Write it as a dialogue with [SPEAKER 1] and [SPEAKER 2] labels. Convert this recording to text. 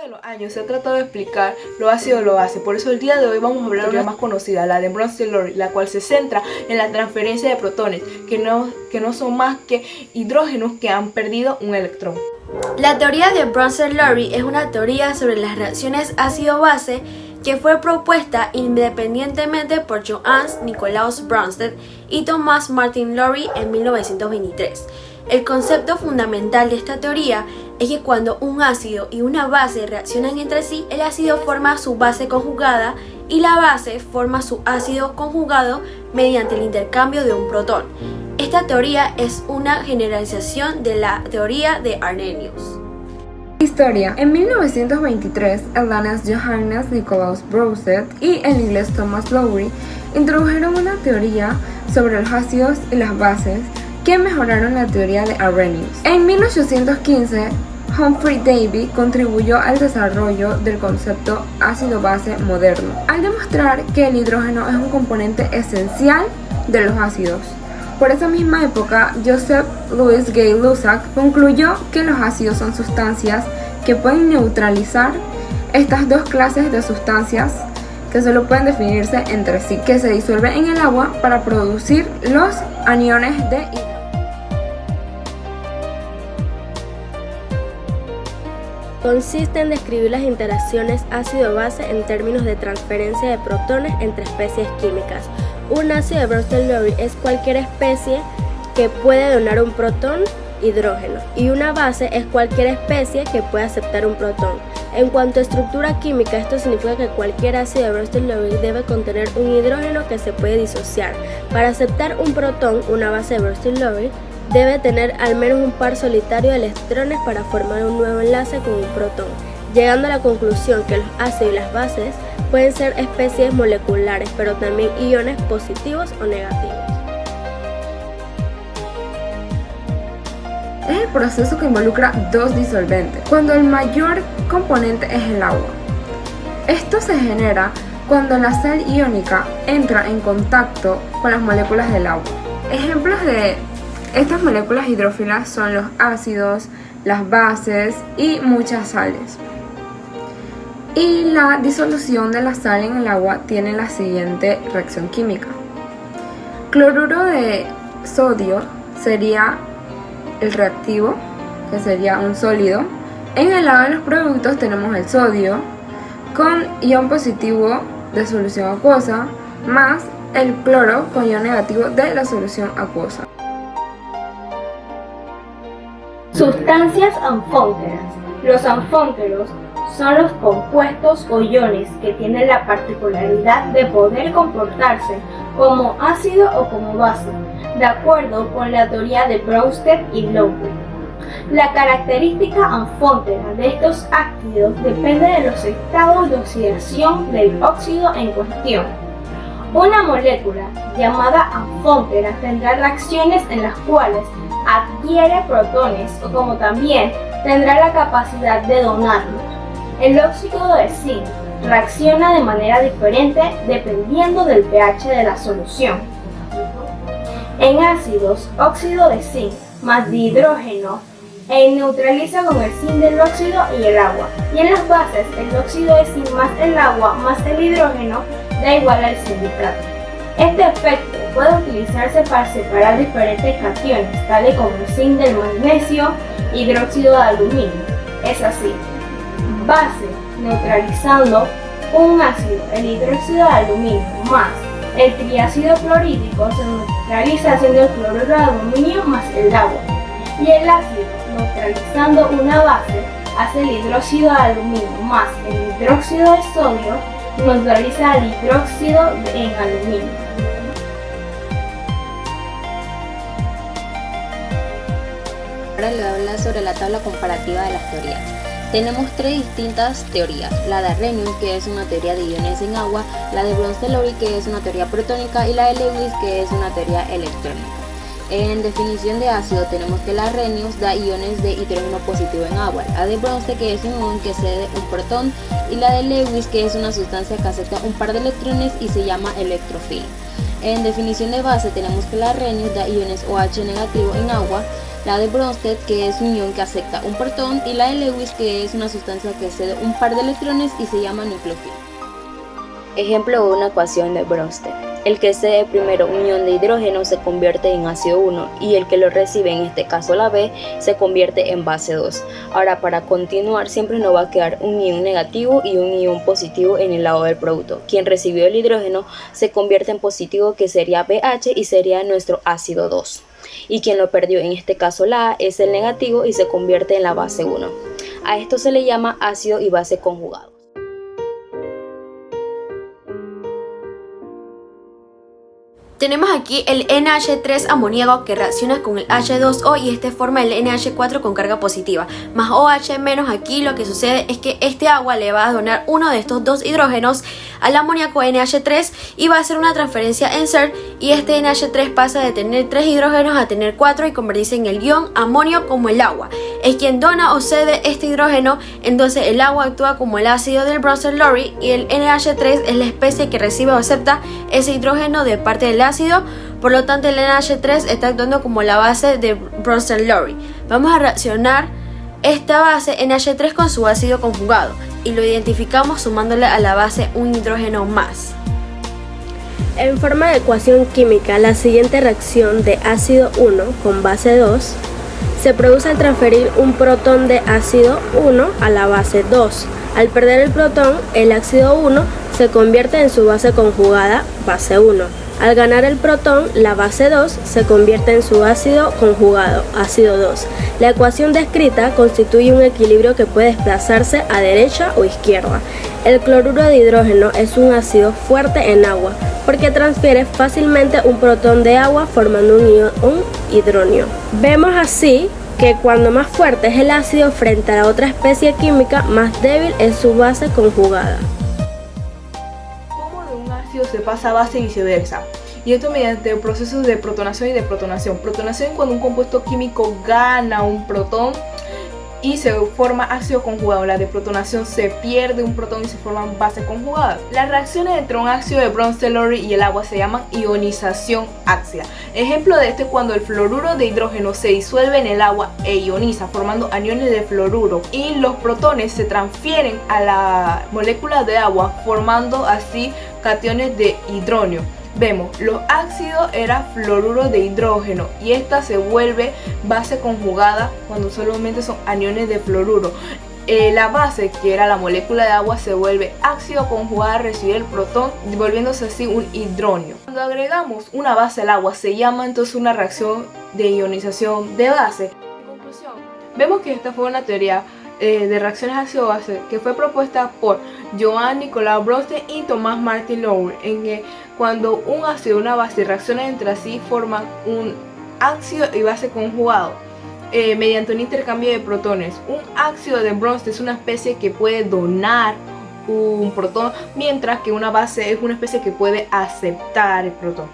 [SPEAKER 1] de los años se ha tratado de explicar lo ácido o lo base, por eso el día de hoy vamos a hablar de la más conocida, la de Bronsted-Lowry, la cual se centra en la transferencia de protones, que no son más que hidrógenos que han perdido un electrón.
[SPEAKER 2] La teoría de Bronsted-Lowry es una teoría sobre las reacciones ácido-base que fue propuesta independientemente por Johannes Nicolaus Bronsted y Thomas Martin Lowry en 1923. El concepto fundamental de esta teoría es que cuando un ácido y una base reaccionan entre sí, el ácido forma su base conjugada y la base forma su ácido conjugado mediante el intercambio de un protón. Esta teoría es una generalización de la teoría de Arrhenius.
[SPEAKER 3] Historia. En 1923, el danés Johannes Nicolaus Bronsted y el inglés Thomas Lowry introdujeron una teoría sobre los ácidos y las bases que mejoraron la teoría de Arrhenius. En 1815, Humphrey Davy contribuyó al desarrollo del concepto ácido-base moderno, al demostrar que el hidrógeno es un componente esencial de los ácidos. Por esa misma época, Joseph Louis Gay-Lussac concluyó que los ácidos son sustancias que pueden neutralizar estas dos clases de sustancias que solo pueden definirse entre sí, que se disuelven en el agua para producir los aniones de hidrógeno.
[SPEAKER 2] Consiste en describir las interacciones ácido-base en términos de transferencia de protones entre especies químicas. Un ácido de Bronsted-Lowry es cualquier especie que puede donar un protón hidrógeno y una base es cualquier especie que puede aceptar un protón. En cuanto a estructura química, esto significa que cualquier ácido de Bronsted-Lowry debe contener un hidrógeno que se puede disociar. Para aceptar un protón, una base de Bronsted-Lowry debe tener al menos un par solitario de electrones para formar un nuevo enlace con un protón, llegando a la conclusión que los ácidos y las bases pueden ser especies moleculares, pero también iones positivos o negativos.
[SPEAKER 3] Es el proceso que involucra dos disolventes, cuando el mayor componente es el agua. Esto se genera cuando la sal iónica entra en contacto con las moléculas del agua. Ejemplos de estas moléculas hidrófilas son los ácidos, las bases y muchas sales. Y la disolución de la sal en el agua tiene la siguiente reacción química. Cloruro de sodio sería el reactivo, que sería un sólido. En el lado de los productos tenemos el sodio con ion positivo de solución acuosa más el cloro con ion negativo de la solución acuosa.
[SPEAKER 4] Sustancias anfóteras. Los anfóteros son los compuestos o iones que tienen la particularidad de poder comportarse como ácido o como base, de acuerdo con la teoría de Bronsted y Lowry. La característica anfótera de estos ácidos depende de los estados de oxidación del óxido en cuestión. Una molécula llamada anfótera tendrá reacciones en las cuales adquiere protones o como también tendrá la capacidad de donarlos. El óxido de zinc reacciona de manera diferente dependiendo del pH de la solución. En ácidos, óxido de zinc más dihidrógeno neutraliza con el zinc del óxido y el agua. Y en las bases, el óxido de zinc más el agua más el hidrógeno da igual al silicato. Este efecto puede utilizarse para separar diferentes cationes, tales como el zinc del magnesio, hidróxido de aluminio. Es así: base neutralizando un ácido, el hidróxido de aluminio, más el triácido clorhídrico se neutraliza haciendo el cloruro de aluminio más el agua. Y el ácido neutralizando una base hace el hidróxido de aluminio más el hidróxido de sodio neutraliza el hidróxido en aluminio.
[SPEAKER 5] Ahora le voy a hablar sobre la tabla comparativa de las teorías. Tenemos tres distintas teorías: la de Arrhenius, que es una teoría de iones en agua, la de Bronsted-Lowry, que es una teoría protónica, y la de Lewis, que es una teoría electrónica. En definición de ácido tenemos que la Arrhenius da iones de hidrógeno positivo en agua, la de Bronsted, que es un ion que cede un protón, y la de Lewis, que es una sustancia que acepta un par de electrones y se llama electrofilo. En definición de base tenemos que la Arrhenius da iones OH negativo en agua, la de Bronsted, que es un ion que acepta un protón, y la de Lewis, que es una sustancia que cede un par de electrones y se llama nucleófilo.
[SPEAKER 6] Ejemplo de una ecuación de Bronsted. El que cede primero un ion de hidrógeno se convierte en ácido 1 y el que lo recibe, en este caso la B, se convierte en base 2. Ahora, para continuar, siempre nos va a quedar un ion negativo y un ion positivo en el lado del producto. Quien recibió el hidrógeno se convierte en positivo, que sería BH, y sería nuestro ácido 2. Y quien lo perdió, en este caso la A, es el negativo y se convierte en la base 1. A esto se le llama ácido y base conjugado.
[SPEAKER 2] Tenemos aquí el NH3 amoníaco que reacciona con el H2O y este forma el NH4 con carga positiva, más OH menos. Aquí lo que sucede es que este agua le va a donar uno de estos dos hidrógenos al amoníaco NH3 y va a hacer una transferencia en SER, y este NH3 pasa de tener 3 hidrógenos a tener 4 y convertirse en el ion amonio como el agua. Es quien dona o cede este hidrógeno, entonces el agua actúa como el ácido del Bronsted-Lowry y el NH3 es la especie que recibe o acepta ese hidrógeno de parte del ácido. Por lo tanto, el NH3 está actuando como la base de Bronsted-Lowry. Vamos a reaccionar esta base NH3 con su ácido conjugado y lo identificamos sumándole a la base un hidrógeno más. En forma de ecuación química, la siguiente reacción de ácido 1 con base 2 se produce al transferir un protón de ácido 1 a la base 2. Al perder el protón, el ácido 1 se convierte en su base conjugada, base 1. Al ganar el protón, la base 2 se convierte en su ácido conjugado, ácido 2. La ecuación descrita constituye un equilibrio que puede desplazarse a derecha o izquierda. El cloruro de hidrógeno es un ácido fuerte en agua porque transfiere fácilmente un protón de agua formando un hidronio. Vemos así que cuando más fuerte es el ácido frente a la otra especie química, más débil es su base conjugada.
[SPEAKER 1] Cómo de un ácido se pasa a base y viceversa. Y esto mediante procesos de protonación y de protonación. Protonación es cuando un compuesto químico gana un protón y se forma ácido conjugado. La de protonación se pierde un protón y se forman bases conjugadas. Las reacciones entre un ácido de Bronsted-Lowry y el agua se llaman ionización ácida. Ejemplo de esto es cuando el fluoruro de hidrógeno se disuelve en el agua e ioniza formando aniones de fluoruro y los protones se transfieren a la molécula de agua formando así cationes de hidrógeno. Vemos, los ácidos era fluoruro de hidrógeno y esta se vuelve base conjugada cuando solamente son aniones de fluoruro. La base, que era la molécula de agua, se vuelve ácido conjugada al recibir el protón, volviéndose así un hidrógeno. Cuando agregamos una base al agua se llama entonces una reacción de ionización de base. En conclusión, vemos que esta fue una teoría de reacciones ácido-base que fue propuesta por Johann Nikolaus Bronsted y Thomas Martin Lowry, en que cuando un ácido y una base reaccionan entre sí forman un ácido y base conjugado mediante un intercambio de protones. Un ácido de Bronsted es una especie que puede donar un protón, mientras que una base es una especie que puede aceptar el protón.